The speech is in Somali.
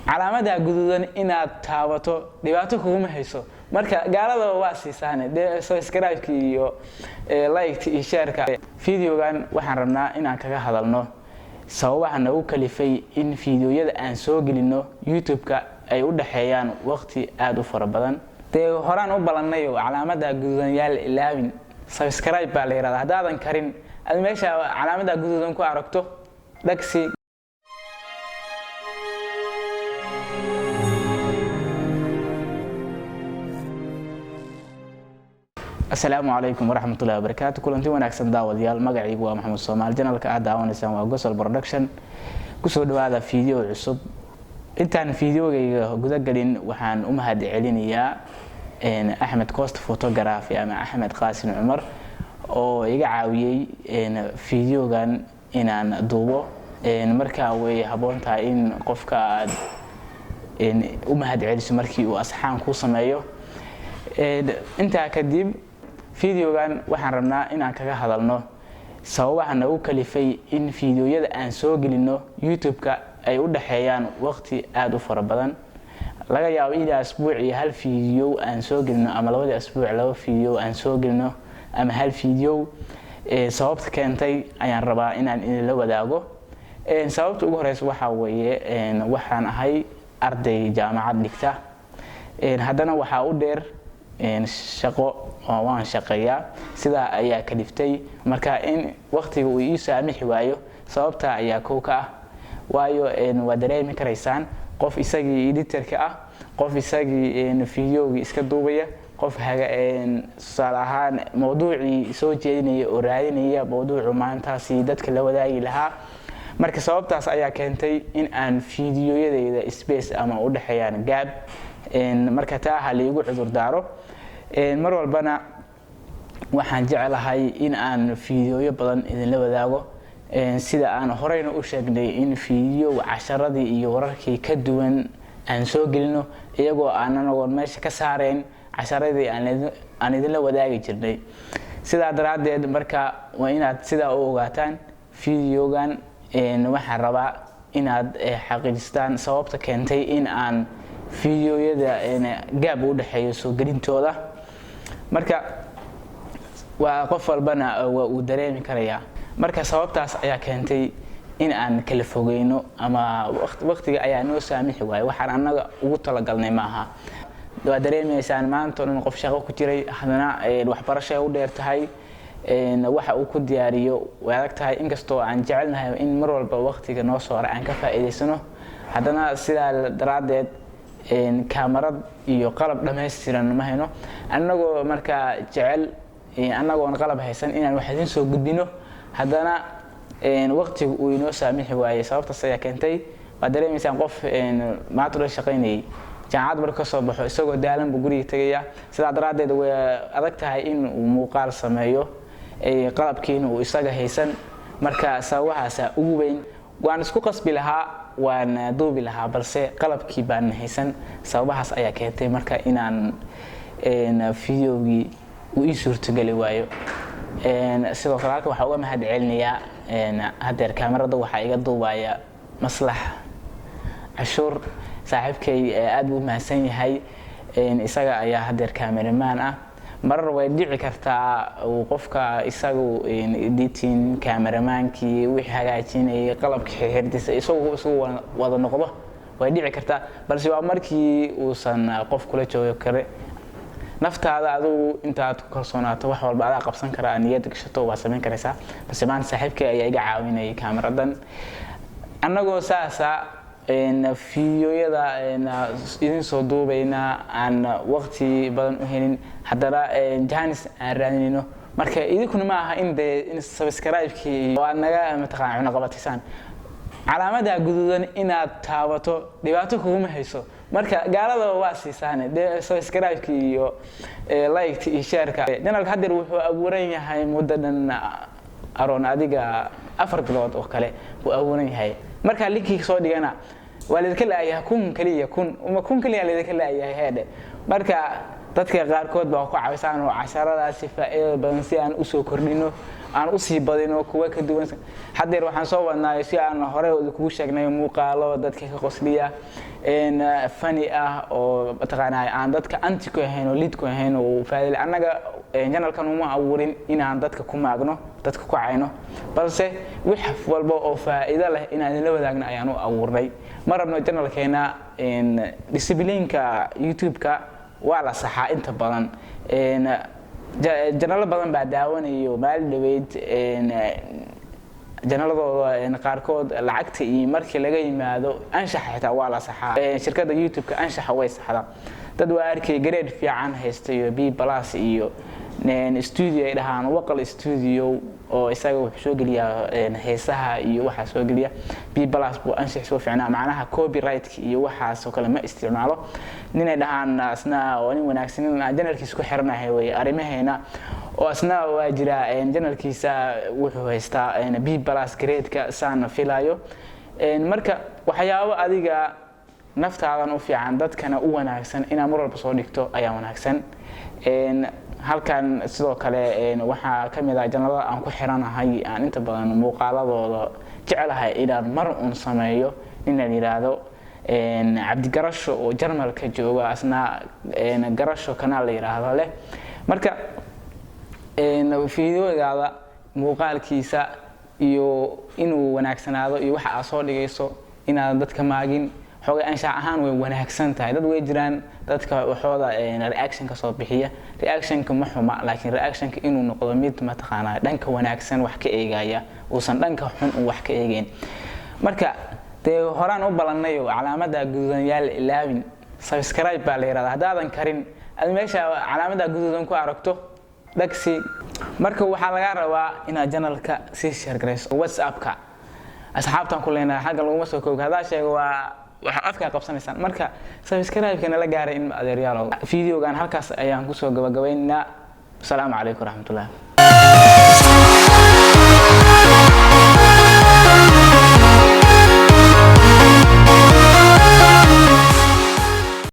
calaamada guduudan inaad taabato dhibaato kuma hayso marka gaalada waa siisaane subscribe iyo like iyo share videogan waxaan rabnaa inaan kaga hadalno sababaha nagu kalifay in videoyada aan soo gelino YouTube-ka ay u dhaxeeyaan waqti aad u fara badan horaan u balanayo calaamada guduudan yaal ilaawin subscribe baa la yiraahdaa hadaadan karin ad meesha calaamada guduudan ku aragto dhagsi السلام عليكم ورحمة الله وبركاته كلنتي wanaagsan daawadayaal magacaygu waa Maxamed Soomaal channelka aad daawanaysan waa Gosol Production kusoo dhawaada video cusub intaan videogayga guda galin waxaan u mahad celinayaa Ahmed Coast Photography ama Ahmed Qaasim Umar oo iga caawiyay videogan inaan duubo markaa way haboontaa in qofka aad u mahad celiso markii uu asxaan ku sameeyo inta kadib videogan waxaan rabnaa inaan kaga hadalno sababaha nagu kalifay in videoyada aan soo gelino YouTube-ka ay u dhaxeeyaan waqti aad u fara badan laga yaabo in asbuuc iyo hal video aan soo gelino ama labada asbuuc laba video aan soo gelino ama hal video sababta keentay ayaan rabaa inaan la wadaago sababta ugu horeysa waxa weeye waxaan ahay arday jaamacad dhigta haddana waxa u dheer shaqo oo waan shaqeeyaa sida ayaa kaliftay marka in waqtiga uu ii saamixi waayo sababta ayaa kooka ah waayo waa dareemi karaysaan qof isagii editorka ah qof isagii videoga iska duubaya qof salahan mawduuci soo jeedinaya oo raadinaya mawduucu maantaasi dadka la wadaagi lahaa marka sababtaas ayaa keentay in aan videoyadayda space ama u dhaxeeyaan gaab marka taa hal igu cudur daaro mar walbana waxaan jecelahay in aan videoyo badan idin la wadaago sida aan horeyna u sheegnay in video casharadii iyo wararkii ka duwan aan soo gelino iyagoo aanan meesha ka saareen casharadii aan idin la wadaagi jirnay sida daraadeed marka waa inaad sida u ogaataan videogan waxaan rabaa inaad xaqiijistaan sababta keentay in aan videoyada gaab u dhaxeeyo soo gelintooda marka waa qof walbana uu dareemi karayaa marka sababtaas ayaa keentay in aan kala fogeyno ama waqtiga ayaa noo saamixi waayay waxaan anaga ugu talagalnay maaha waa dareemaysaan maanta in qof shaqo ku jiray hadana waxbarasho u dheer tahay waxa uu ku diyaariyo way adag tahay inkastoo aan jecelnahay in mar walba waqtiga noo soo aan ka faa'iideysano hadana sida daraadeed kamarad iyo qalab dhameystiran ma hayno anagoo marka jecel anagoo qalab haysan inaan wax idin soo gudbino hadana waqtiga uu inoo saamixi waayay sababtaas ayaa keentay waa dareemaysaan qof maanta shaqeynay jaamacad marka soo baxo isagoo daalan buu guriga tagaya sida daraadeed way adag tahay in uu muuqaal sameeyo qalabkiina uu isaga haysan marka sawaxaas ugu weyn waan isku qasbi lahaa waan duubi lahaa balse qalabkii baan haysan sababahaas ayaa keentay marka inaan videogi uu ii suurtagali waayo sidoo kale halka waxa uga mahad celinayaa hadeer kaamirada waxa iga duubaya maslax cashuur saaxiibkay aad u mahadsan yahay isaga ayaa hadeer cameraman ah marar way dhici kartaa qofka isagu editing cameramanki wixii hagaajinay qalabka xirxirdiisa isagoo wada noqdo way dhici kartaa balse waa markii uusan qof kula joogo kare naftaada adigu intaad ku kalsoonaato wax walba aad qabsan karaa niyad gashato waa sameyn karaysaa balse maan saaxiibkay ayaa iga caawinay kameradan anagoo saasa videoyada idin soo duubayna aan waqti badan u helin hadana jaanis aan raadinayno marka idinkuna ma aha in subscribe-kii waa naga mataqaan qabatisaan calaamada guduudan inaad taabato dhibaato kuma hayso marka gaalada waa siisaane subscribe-kii iyo like iyo share channelka hadeer wuxuu abuuran yahay muddadan aroon adiga 4 bilood oo kale uu abuuran yahay marka linkiga soo dhigana waa la kala yahay kun kaliya kun kaliya la kala yahay heede marka dadka qaarkood baa ku caawisaan oo casharadaasi faa'iido badan si aan u soo kordhino aan u sii badino kuwa ka duwan hadeer waxaan soo wadnaa si aan hore ugu sheegnay muuqaalo dadka ka qosliya funny ah oo mataqaanaa aan dadka anti ku ahayn oo lead ku ahayn oo faa'iido anaga channelkan uma abuurin inaan dadka ku maagno dadka ku cayno balse wax walba oo faa'iido leh inaan la wadaagno ayaan u abuurnay marabno channelkeena disciplineka YouTube-ka waa la saxaa inta badan channel badan baa daawanayo maal dhaweyd channelladooda qaarkood lacagta iyo markii laga yimaado anshax xitaa waa la saxaa shirkadda YouTube-ka anshax way saxdaa dad waa arkay grade fiican haystayo B+ iyo studio ay dhahaan waqal studio oo isaga wuxuu soo geliyaa heesaha iyo waxa soo geliya B+ buu anshax soo fiicnaa macnaha copyright iyo waxa soo kale ma isticmaalo ninay dhahaan asna oo nin wanaagsan in channelkiisa ku xiranahay way arimaheena oo asna waa jira channelkiisa wuxuu haystaa B+ grade-ka saan filayo marka waxyaabo adiga naftaadan u fiican dadkana u wanaagsan in mar walba soo dhigto ayaa wanaagsan halkan sidoo kale waxa kamid ah channelada aan ku xiranahay aan inta badan muuqaaladooda jecelahay inaan mar un sameeyo in la yiraahdo Cabdi Garasho oo Jarmalka jooga asna Garasho kanaal la yiraahdo leh marka fiidiyogaada muuqaalkiisa iyo inuu wanaagsanaado iyo waxa aad soo dhigayso inaad dadka maagin xoogay anshax ahaan way wanaagsan tahay dad way jiraan dadka waxooda reaction ka soo bixiya reaction ka ma xuma laakiin reaction ka inuu noqdo mid ma taqaanaa dhanka wanaagsan wax ka eegaya uusan dhanka xun wax ka eegeen marka horaan u balannay calaamada guduudan yaal ilaawin subscribe baa la yiraahdaa hadaadan karin ad meesha calaamada guduudan ku aragto dhagsi marka waxa laga rabaa inaad channelka si share gareyso WhatsApp-ka asxaabtan ku leenahay xagga lagu soo koob hadaa sheego waa waxa afka qabsanaysan marka subscribe-kana la gaaray in adeeryaal fiidiyogan halkaas ayaan ku soo gabagabaynaa. Assalaamu calaykum warahmatullahi